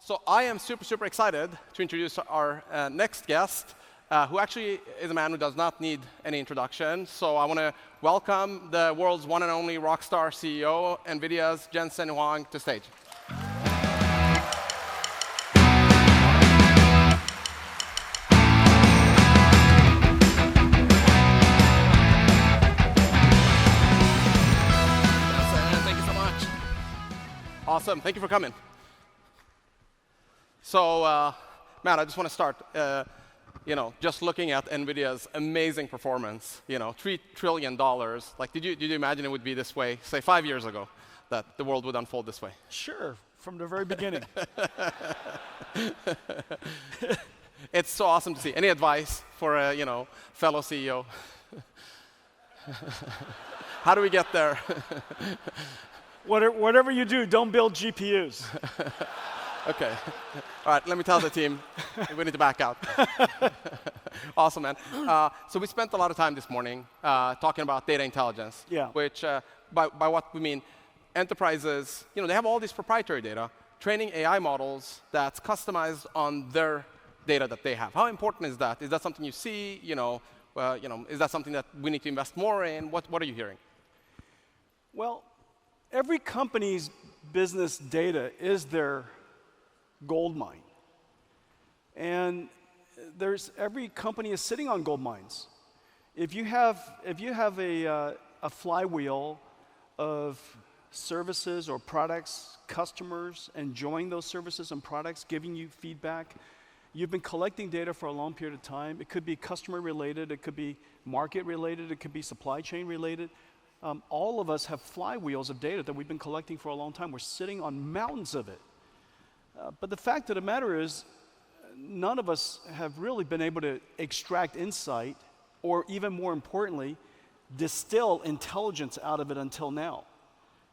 So I am super excited to introduce our next guest, who actually is a man who does not need any introduction. So I want to welcome the world's one and only rockstar CEO, NVIDIA's Jensen Huang, to stage. Thank you so much. Awesome. Thank you for coming. So, Matt, I just want to start, just looking at NVIDIA's amazing performance, $3 trillion. Like, did you imagine it would be this way, say, 5 years ago, that the world would unfold this way? Sure, from the very beginning. It's so awesome to see. Any advice for a, fellow CEO? How do we get there? Whatever you do, don't build GPUs. OK. All right, let me tell the team we need to back out. Awesome, man. So we spent a lot of time this morning talking about data intelligence, which, by what we mean, enterprises, they have all this proprietary data, training AI models that's customized on their data that they have. How important is that? Is that something you see? Is that something that we need to invest more in? What are you hearing? Well, every company's business data is their gold mine. And every company is sitting on gold mines. If you have a flywheel of services or products, customers enjoying those services and products, giving you feedback, you've been collecting data for a long period of time. It could be customer related, it could be market related, it could be supply chain related. All of us have flywheels of data that we've been collecting for a long time. We're sitting on mountains of it. But the fact of the matter is, none of us have really been able to extract insight, or even more importantly, distill intelligence out of it until now.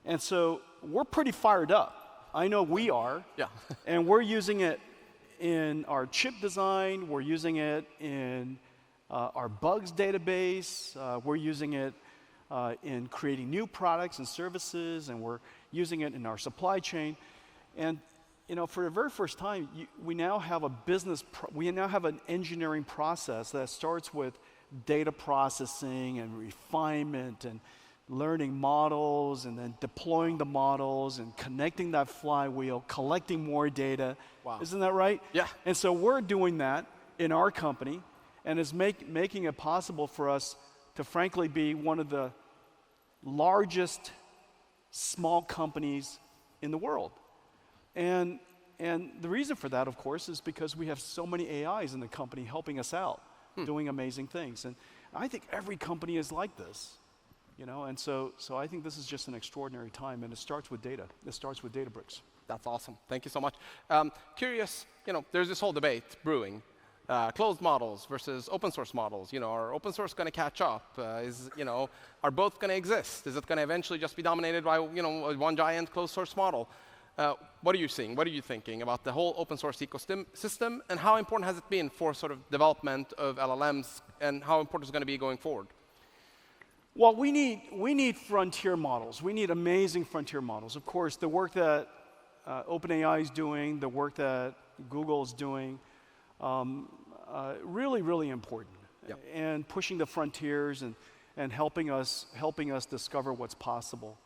And so we're pretty fired up. I know we are. Yeah. And we're using it in our chip design. We're using it in our bugs database. We're using it in creating new products and services. And we're using it in our supply chain. And for the very first time, we now have an engineering process that starts with data processing and refinement and learning models and then deploying the models and connecting that flywheel, collecting more data. Wow. Isn't that right? Yeah. And so we're doing that in our company, and it's making it possible for us to frankly be one of the largest small companies in the world. And the reason for that, of course, is because we have so many AIs in the company helping us out, doing amazing things. And I think every company is like this, And so I think this is just an extraordinary time, and it starts with data. It starts with Databricks. That's awesome. Thank you so much. Curious, there's this whole debate brewing. Closed models versus open source models. Are open source going to catch up? Are both going to exist? Is it going to eventually just be dominated by one giant closed source model? What are you seeing? What are you thinking about the whole open source ecosystem, and how important has it been for sort of development of LLMs, and how important is it going to be going forward? Well, we need frontier models. We need amazing frontier models. Of course, the work that OpenAI is doing, the work that Google is doing, really important. Yep. And pushing the frontiers and helping us discover what's possible.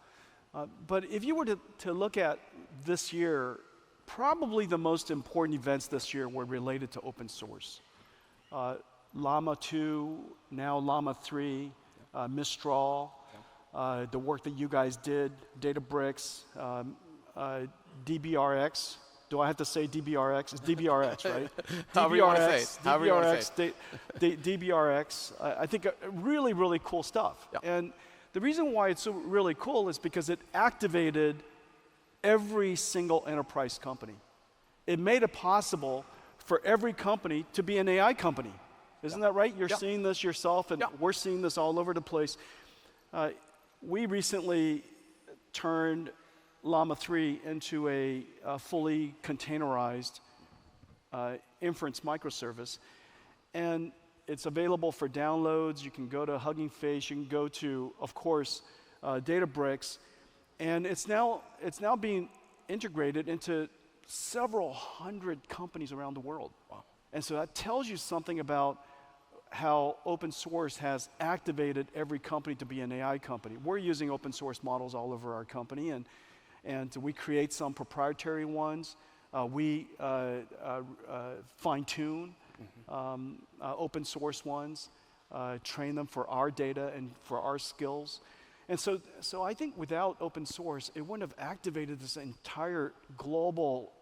But if you were to look at this year, probably the most important events this year were related to open source. Llama 2, now Llama 3, Mistral, the work that you guys did, Databricks, DBRX. Do I have to say DBRX? It's DBRX, right? DBRX, I think really, really cool stuff. Yeah. And the reason why it's so really cool is because it activated every single enterprise company. It made it possible for every company to be an AI company. Isn't that right? You're seeing this yourself, and we're seeing this all over the place. We recently turned Llama 3 into a fully containerized inference microservice. And it's available for downloads. You can go to Hugging Face. You can go to, of course, Databricks. And it's now being integrated into several hundred companies around the world. Wow. And so that tells you something about how open source has activated every company to be an AI company. We're using open source models all over our company, and we create some proprietary ones. We fine-tune open source ones, train them for our data and for our skills. And so I think without open source, it wouldn't have activated this entire global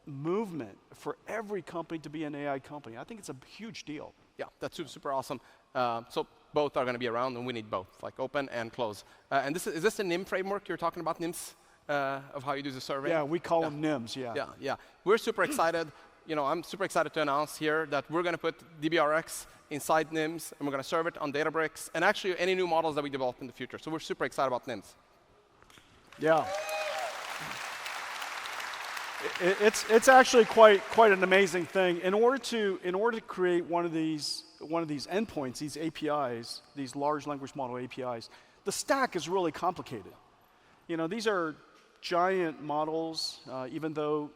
movement for every company to be an AI company. I think it's a huge deal. Yeah, that's super awesome. So both are going to be around, and we need both, like open and close. And is this a NIM framework you're talking about, NIMs, of how you do the survey? Yeah, we call them NIMs, yeah. Yeah. We're super excited. I'm super excited to announce here that we're going to put DBRX inside NIMs, and we're going to serve it on Databricks, and actually any new models that we develop in the future. So we're super excited about NIMs. Yeah. It's actually quite an amazing thing. In order to create one of these endpoints, these APIs, these large language model APIs, the stack is really complicated. These are giant models. Even though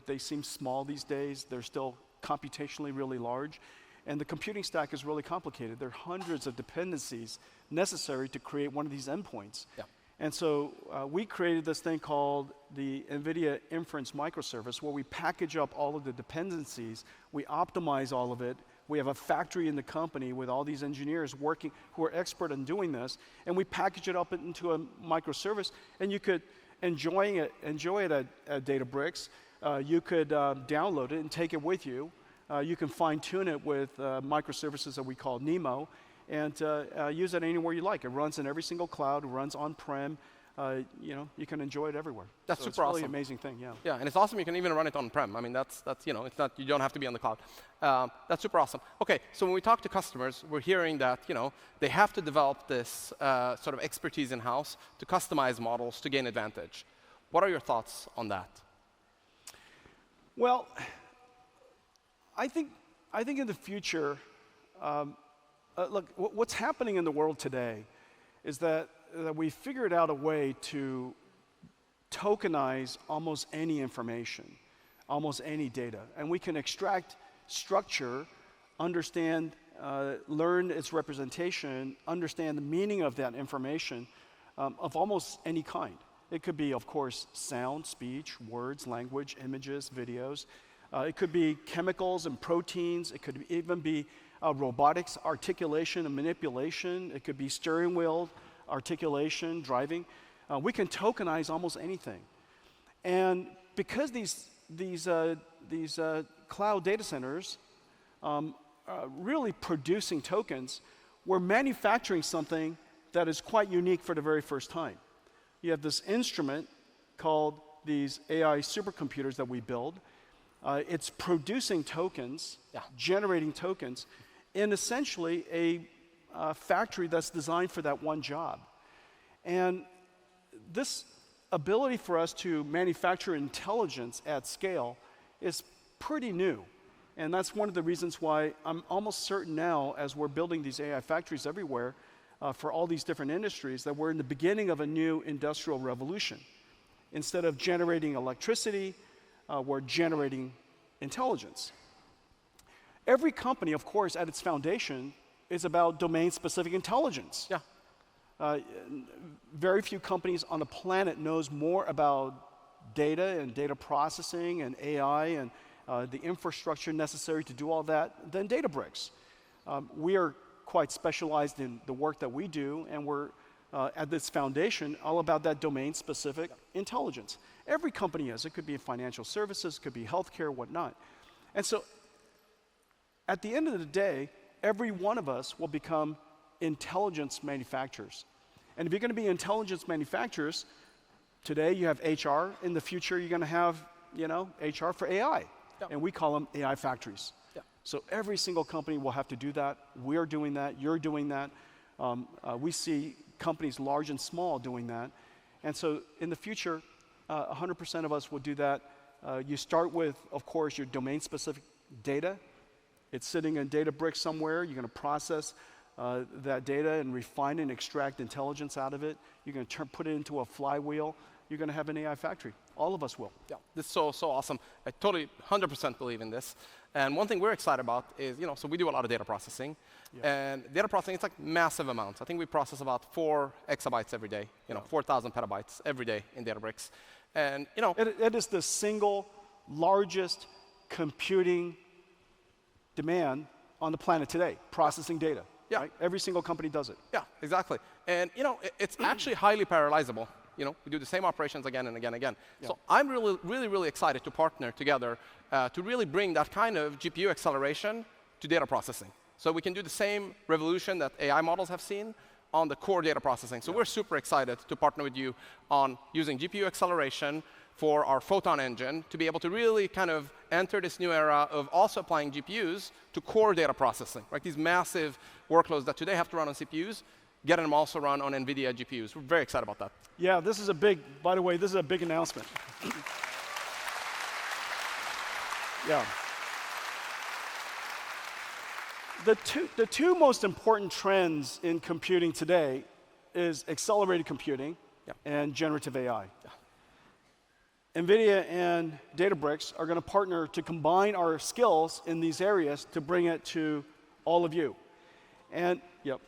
they seem small these days, they're still computationally really large, and the computing stack is really complicated. There are hundreds of dependencies necessary to create one of these endpoints. Yeah. And so we created this thing called the NVIDIA Inference Microservice, where we package up all of the dependencies, we optimize all of it. We have a factory in the company with all these engineers working who are expert in doing this, and we package it up into a microservice, and you could enjoy it at Databricks. You could download it and take it with you. You can fine-tune it with microservices that we call NEMO, and use it anywhere you like. It runs in every single cloud. It runs on-prem. You can enjoy it everywhere. That's so super it's really awesome. Amazing thing, yeah. Yeah, and it's awesome. You can even run it on-prem. I mean, it's not. You don't have to be on the cloud. That's super awesome. Okay, so when we talk to customers, we're hearing that they have to develop this sort of expertise in-house to customize models to gain advantage. What are your thoughts on that? Well, I think in the future. Look, what's happening in the world today is that we figured out a way to tokenize almost any information, almost any data. And we can extract structure, understand, learn its representation, understand the meaning of that information of almost any kind. It could be, of course, sound, speech, words, language, images, videos. It could be chemicals and proteins. It could even be robotics, articulation and manipulation. It could be steering wheel, articulation, driving. We can tokenize almost anything. And because these cloud data centers are really producing tokens, we're manufacturing something that is quite unique for the very first time. You have this instrument called these AI supercomputers that we build. It's producing tokens, generating tokens, in essentially a factory that's designed for that one job. And this ability for us to manufacture intelligence at scale is pretty new. And that's one of the reasons why I'm almost certain now, as we're building these AI factories everywhere for all these different industries, that we're in the beginning of a new industrial revolution. Instead of generating electricity, we're generating intelligence. Every company, of course, at its foundation is about domain-specific intelligence. Yeah. Very few companies on the planet knows more about data and data processing and AI and the infrastructure necessary to do all that than Databricks. We are quite specialized in the work that we do, and we're at this foundation all about that domain-specific intelligence. Every company is. It could be financial services, it could be healthcare, whatnot. And so at the end of the day, every one of us will become intelligence manufacturers. And if you're going to be intelligence manufacturers, today you have HR. In the future, you're going to have, HR for AI. Yeah. And we call them AI factories. Yeah. So every single company will have to do that. We're doing that. You're doing that. We see companies large and small doing that. And so in the future, 100% of us will do that. You start with, of course, your domain-specific data. It's sitting in Databricks somewhere. You're going to process that data and refine and extract intelligence out of it. You're going to put it into a flywheel. you're going to have an AI factory. All of us will. Yeah, this is so awesome. I totally 100% believe in this. And one thing we're excited about is, so we do a lot of data processing. Yeah. And data processing, it's like massive amounts. I think we process about 4 exabytes every day, 4,000 petabytes every day in Databricks. And, it is the single largest computing demand on the planet today, processing data. Yeah. Right? Every single company does it. Yeah, exactly. And, it's actually highly parallelizable. We do the same operations again and again and again. Yeah. So I'm really excited to partner together to really bring that kind of GPU acceleration to data processing. So we can do the same revolution that AI models have seen on the core data processing. So we're super excited to partner with you on using GPU acceleration for our Photon engine to be able to really kind of enter this new era of also applying GPUs to core data processing, right? These massive workloads that today have to run on CPUs, getting them also run on NVIDIA GPUs. We're very excited about that. Yeah, this is a big, by the way, this is a big announcement. Yeah. The two most important trends in computing today is accelerated computing and generative AI. Yeah. NVIDIA and Databricks are going to partner to combine our skills in these areas to bring it to all of you. And, yep.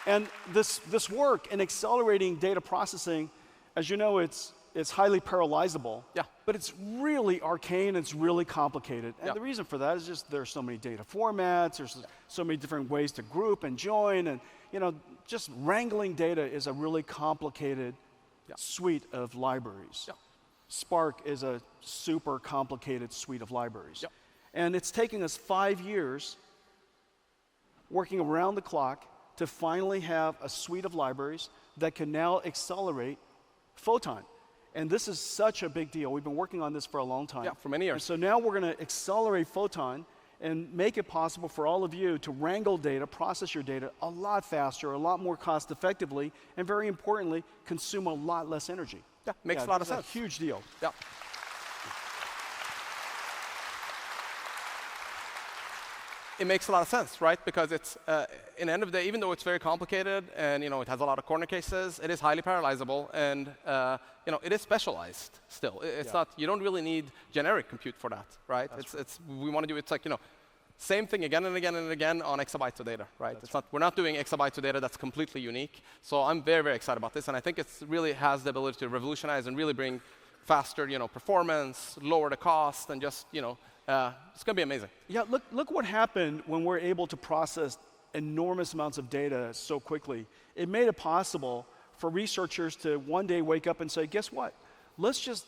And this work in accelerating data processing, as you know, it's highly parallelizable. Yeah. But it's really arcane, it's really complicated. And the reason for that is just there's so many data formats, there's so many different ways to group and join, and just wrangling data is a really complicated suite of libraries. Yeah. Spark is a super complicated suite of libraries. Yeah. And it's taking us 5 years working around the clock to finally have a suite of libraries that can now accelerate Photon. And this is such a big deal. We've been working on this for a long time. Yeah, for many years. And so now we're going to accelerate Photon and make it possible for all of you to wrangle data, process your data a lot faster, a lot more cost effectively, and very importantly, consume a lot less energy. Yeah, makes a lot of sense. It's a huge deal. Yeah. It makes a lot of sense, right? Because it's, in the end of the day, even though it's very complicated and it has a lot of corner cases, it is highly parallelizable and it is specialized still. It's not, you don't really need generic compute for that, right? We want to do it's like, same thing again and again and again on exabytes of data, right? We're not doing exabytes of data that's completely unique. So I'm very excited about this, and I think it really has the ability to revolutionize and really bring faster, performance, lower the cost, and just, it's going to be amazing. Yeah, look what happened when we're able to process enormous amounts of data so quickly. It made it possible for researchers to one day wake up and say, guess what? Let's just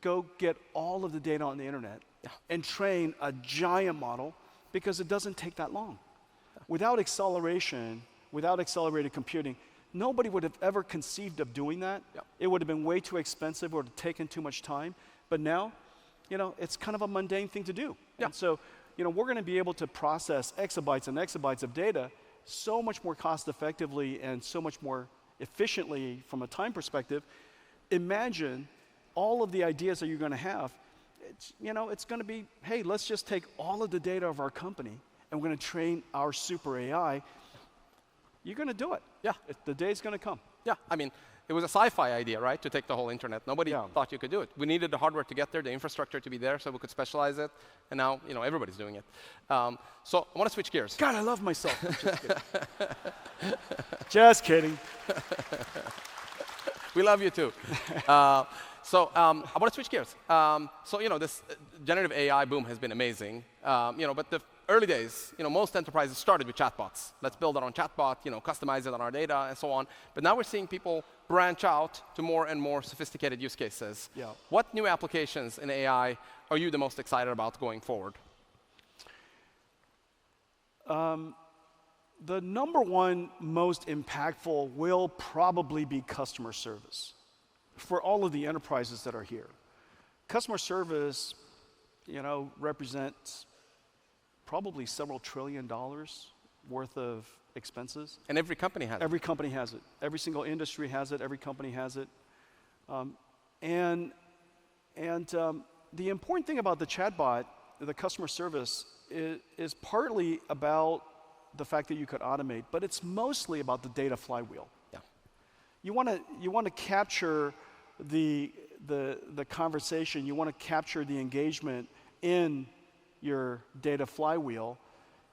go get all of the data on the internet and train a giant model, because it doesn't take that long. Without acceleration, without accelerated computing, nobody would have ever conceived of doing that. It would have been way too expensive or taken too much time. But now, it's kind of a mundane thing to do. And so, we're going to be able to process exabytes and exabytes of data so much more cost effectively and so much more efficiently from a time perspective. Imagine all of the ideas that you're going to have. It's going to be, hey, let's just take all of the data of our company and we're going to train our super AI. You're going to do it. Yeah. The day's going to come. Yeah, I mean, it was a sci-fi idea, right, to take the whole internet. Nobody thought you could do it. We needed the hardware to get there, the infrastructure to be there, so we could specialize it. And now, everybody's doing it. So I want to switch gears. God, I love myself. Just kidding. We love you too. So I want to switch gears. So this generative AI boom has been amazing. But the early days, most enterprises started with chatbots. Let's build our own chatbot, customize it on our data, and so on. But now we're seeing people branch out to more and more sophisticated use cases. Yeah. What new applications in AI are you the most excited about going forward? The number one most impactful will probably be customer service for all of the enterprises that are here. Customer service, represents probably several $1 trillion worth of expenses. And every company has it. Every company has it. Every single industry has it. Every company has it. And the important thing about the chatbot, the customer service, is partly about the fact that you could automate, but it's mostly about the data flywheel. Yeah. You want to capture the conversation. You want to capture the engagement in your data flywheel.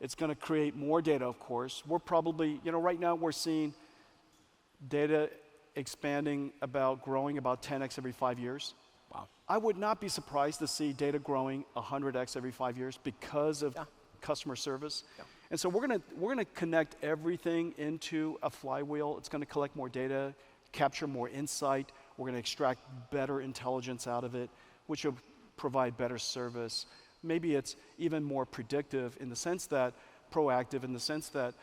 It's going to create more data, of course. We're probably, right now we're seeing data expanding growing about 10x every 5 years. Wow. I would not be surprised to see data growing 100x every 5 years because of customer service. Yeah. And so we're gonna connect everything into a flywheel. It's gonna collect more data, capture more insight. We're gonna extract better intelligence out of it, which will provide better service. Maybe it's even more predictive in the sense that, proactive in the sense that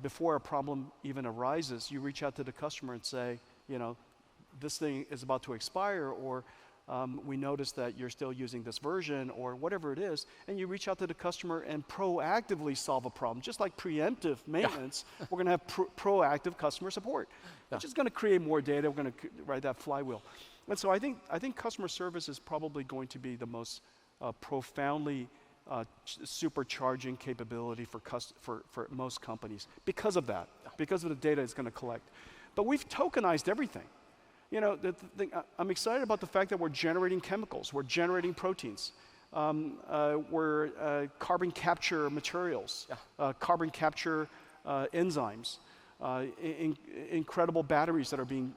before a problem even arises, you reach out to the customer and say, this thing is about to expire, or we noticed that you're still using this version, or whatever it is, and you reach out to the customer and proactively solve a problem. Just like preemptive maintenance, we're gonna have proactive customer support, which is gonna create more data. We're gonna ride that flywheel. And so I think customer service is probably going to be the most profoundly supercharging capability for most companies because of that, because of the data it's gonna collect. But we've tokenized everything. I'm excited about the fact that we're generating chemicals, we're generating proteins, we're carbon capture materials, carbon capture enzymes, incredible batteries that are being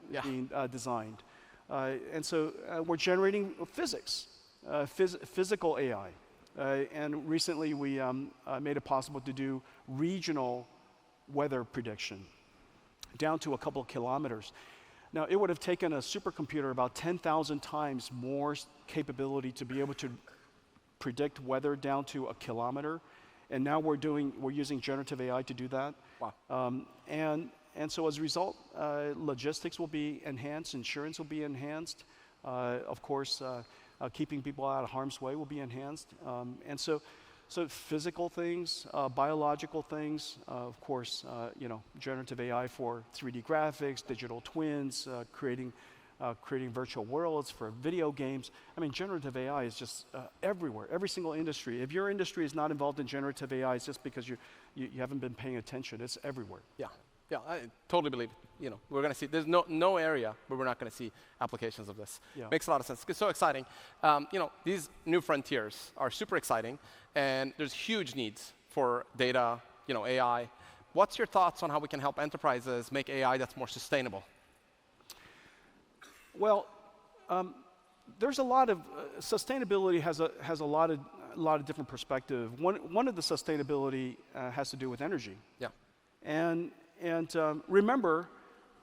designed. And so we're generating physics, physical AI. And recently we made it possible to do regional weather prediction down to a couple of kilometers. Now, it would have taken a supercomputer about 10,000 times more capability to be able to predict weather down to a kilometer. And now we're using generative AI to do that. Wow. And so as a result, logistics will be enhanced, insurance will be enhanced. Of course, keeping people out of harm's way will be enhanced. And so physical things, biological things, of course, generative AI for 3D graphics, digital twins, creating virtual worlds for video games. I mean, generative AI is just everywhere, every single industry. If your industry is not involved in generative AI, it's just because you haven't been paying attention. It's everywhere. Yeah, I totally believe it. We're going to see, there's no area where we're not going to see applications of this. Yeah. Makes a lot of sense. It's so exciting. These new frontiers are super exciting, and there's huge needs for data, AI. What's your thoughts on how we can help enterprises make AI that's more sustainable? Well, there's a lot of sustainability has a lot of different perspective. One of the sustainability has to do with energy. Yeah. And remember,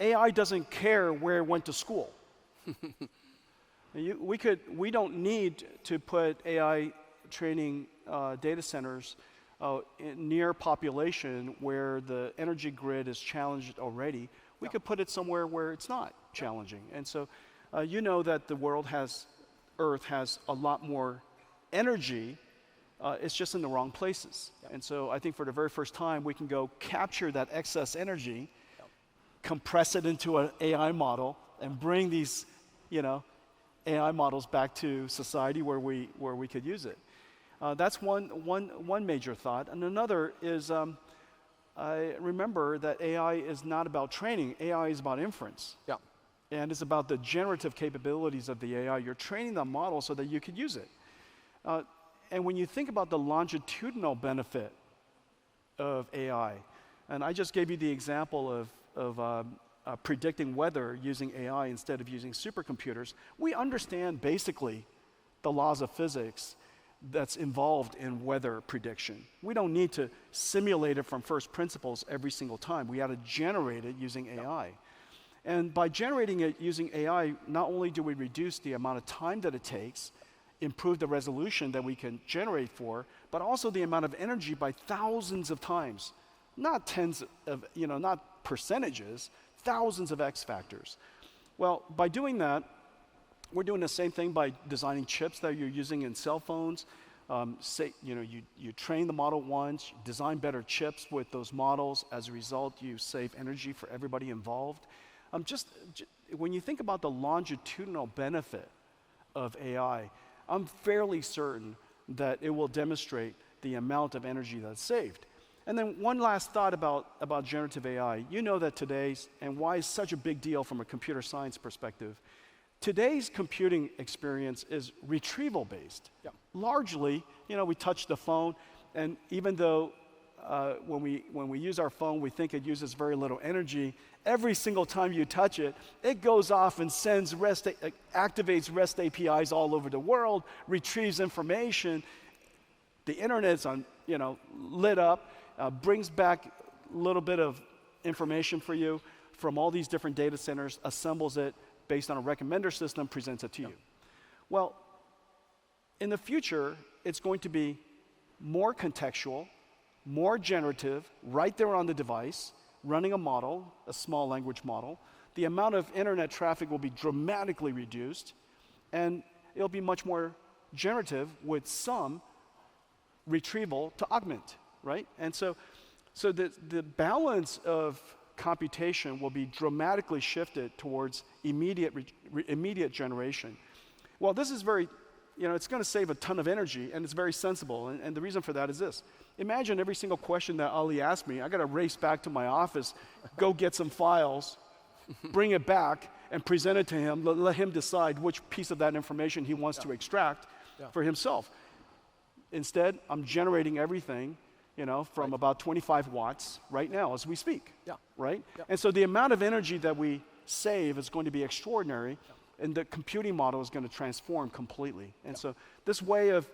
AI doesn't care where it went to school. We don't need to put AI training data centers near population where the energy grid is challenged already. We could put it somewhere where it's not challenging. And so that the Earth has a lot more energy. It's just in the wrong places. Yep. And so I think for the very first time, we can go capture that excess energy, compress it into an AI model, and bring these, AI models back to society where we could use it. That's one major thought. And another is, remember that AI is not about training. AI is about inference. Yeah. And it's about the generative capabilities of the AI. You're training the model so that you could use it. And when you think about the longitudinal benefit of AI, and I just gave you the example of predicting weather using AI instead of using supercomputers, we understand basically the laws of physics that's involved in weather prediction. We don't need to simulate it from first principles every single time. We have to generate it using AI. And by generating it using AI, not only do we reduce the amount of time that it takes, improve the resolution that we can generate for, but also the amount of energy by thousands of times. Not tens of, not percentages, thousands of X factors. Well, by doing that, we're doing the same thing by designing chips that you're using in cell phones. You train the model once, design better chips with those models. As a result, you save energy for everybody involved. When you think about the longitudinal benefit of AI, I'm fairly certain that it will demonstrate the amount of energy that's saved. And then one last thought about generative AI. You know that today's, and why it's such a big deal from a computer science perspective, today's computing experience is retrieval-based. Yeah. Largely, we touch the phone, and even though when we use our phone, we think it uses very little energy, every single time you touch it, it goes off and sends activates REST APIs all over the world, retrieves information. The internet's lit up, brings back a little bit of information for you from all these different data centers, assembles it based on a recommender system, presents it to you. Well, in the future, it's going to be more contextual, more generative, right there on the device, running a model, a small language model. The amount of internet traffic will be dramatically reduced, and it'll be much more generative with some retrieval to augment, right? And so the balance of computation will be dramatically shifted towards immediate generation. Well, this is very, it's going to save a ton of energy, and it's very sensible. And the reason for that is this. Imagine every single question that Ali asked me, I got to race back to my office, go get some files, bring it back, and present it to him, let him decide which piece of that information he wants to extract for himself. Instead, I'm generating everything, from about 25 watts right now as we speak, right? Yeah. And so the amount of energy that we save is going to be extraordinary, and the computing model is going to transform completely. And so this way of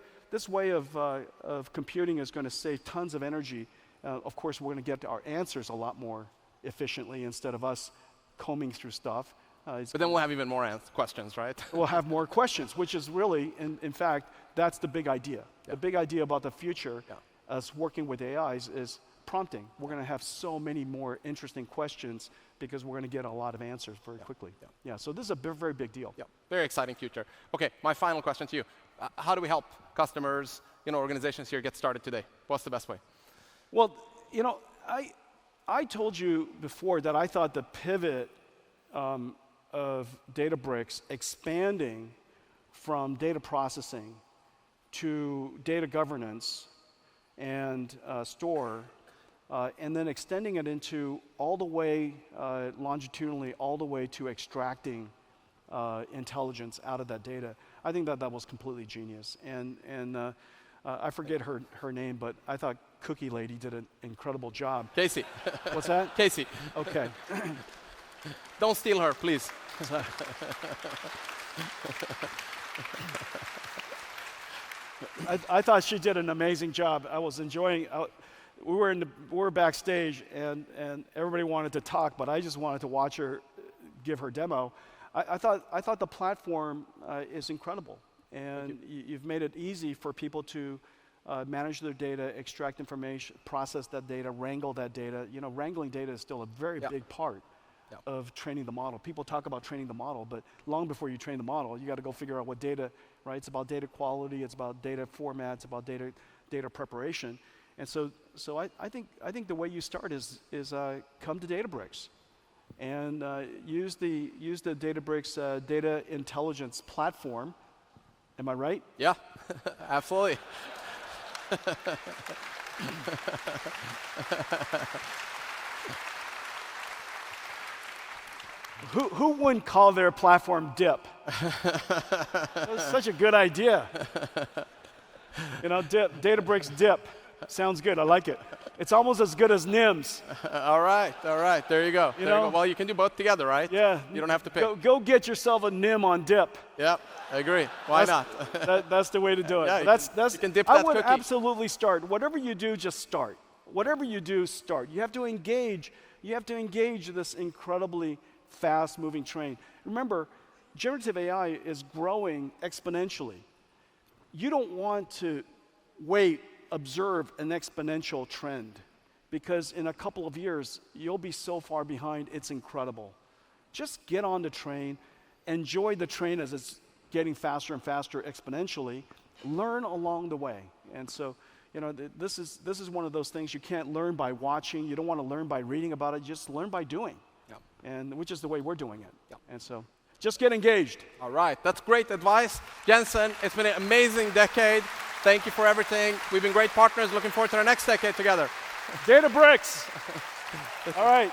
computing is going to save tons of energy. Of course, we're going to get our answers a lot more efficiently instead of us combing through stuff. But then we'll have even more questions, right? We'll have more questions, which is really, in fact, that's the big idea. Yeah. The big idea about the future, us working with AIs, is prompting. We're going to have so many more interesting questions because we're going to get a lot of answers very quickly. Yeah, so this is a very big deal. Yeah, very exciting future. Okay, my final question to you. How do we help customers, organizations here get started today? What's the best way? Well, I told you before that I thought the pivot of Databricks expanding from data processing to data governance and store, and then extending it into all the way longitudinally, all the way to extracting intelligence out of that data. I think that was completely genius. And I forget her name, but I thought Cookie Lady did an incredible job. Casey. What's that? Casey. Okay. Don't steal her, please. I thought she did an amazing job. I was enjoying. We were backstage, and everybody wanted to talk, but I just wanted to watch her give her demo. I thought the platform is incredible, and you've made it easy for people to manage their data, extract information, process that data, wrangle that data. Wrangling data is still a very big part of training the model. People talk about training the model, but long before you train the model, you got to go figure out what data, right? It's about data quality, it's about data formats, about data preparation. And so I think the way you start is come to Databricks and use the Databricks data intelligence platform. Am I right? Yeah, absolutely. Who wouldn't call their platform DIP? That's such a good idea. Databricks DIP. Sounds good. I like it. It's almost as good as NIMS. All right. There you go. Well, you can do both together, right? Yeah. You don't have to pick. Go get yourself a NIM on DIP. Yep, I agree. Why not? That's the way to do it. Yeah, you can dip that I would cookie. absolutely start. Whatever you do, just start. Whatever you do, start. You have to engage. You have to engage this incredibly fast-moving train. Remember, generative AI is growing exponentially. You don't want to observe an exponential trend, because in a couple of years, you'll be so far behind, it's incredible. Just get on the train, enjoy the train as it's getting faster and faster exponentially, learn along the way. And so, this is one of those things you can't learn by watching, you don't want to learn by reading about it, just learn by doing. And which is the way we're doing it. And so, just get engaged. All right, that's great advice. Jensen, it's been an amazing decade. Thank you for everything. We've been great partners. Looking forward to our next decade together. Databricks. All right.